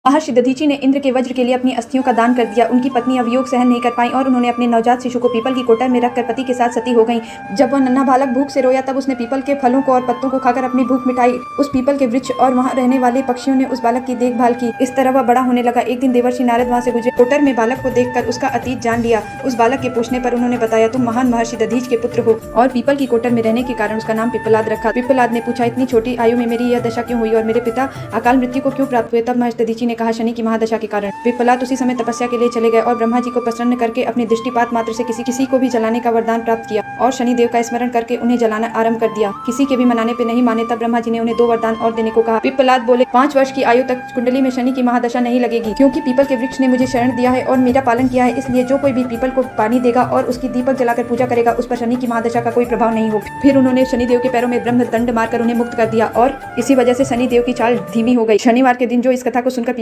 महर्षि दधीचि ने इंद्र के वज्र के लिए अपनी अस्थियों का दान कर दिया। उनकी पत्नी अब वियोग सहन नहीं कर पाई और उन्होंने अपने नवजात शिशु को पीपल की कोटर में रखकर पति के साथ सती हो गईं। जब वह नन्हा बालक भूख से रोया तब उसने पीपल के फलों को और पत्तों को खाकर अपनी भूख मिटाई। उस पीपल के वृक्ष और वहाँ रहने वाले पक्षियों ने उस बालक की देखभाल की। इस तरह वह बड़ा होने लगा। एक दिन देवर्षि नारद वहाँ से गुजरे। कोटर में बालक को देखकर उसका अतीत जान लिया। उस बालक के पूछने पर उन्होंने बताया, तुम महान महर्षि दधीच के पुत्र हो और पीपल की कोटर में रहने के कारण उसका नाम पिप्पलाद रखा। पिप्पलाद ने पूछा, इतनी छोटी आयु में मेरी यह दशा क्यों हुई और मेरे पिता अकाल मृत्यु को क्यों प्राप्त हुए? तब महर्षि दधीचि ने कहा, शनि की महादशा के कारण। पिप्पलाद उसी समय तपस्या के लिए चले गए और ब्रह्मा जी को प्रसन्न करके अपने दृष्टिपात मात्र से किसी को भी जलाने का वरदान प्राप्त किया और शनिदेव का स्मरण करके उन्हें जलाना आरंभ कर दिया। किसी के भी मनाने पे नहीं माने तब ब्रह्मा जी ने उन्हें 2 वरदान और देने को कहा। पिप्पलाद बोले, 5 वर्ष की आयु तक कुंडली में शनि की महादशा नहीं लगेगी, क्योंकि पीपल के वृक्ष ने मुझे शरण दिया है और मेरा पालन किया है। इसलिए जो कोई भी पीपल को पानी देगा और उसकी दीपक जलाकर पूजा करेगा उस पर शनि की महादशा का कोई प्रभाव नहीं होगा। फिर उन्होंने शनिदेव के पैरों में ब्रह्म दंड मारकर उन्हें मुक्त कर दिया और इसी वजह से शनिदेव की चाल धीमी हो गई। शनिवार के दिन जो इस कथा को सुनकर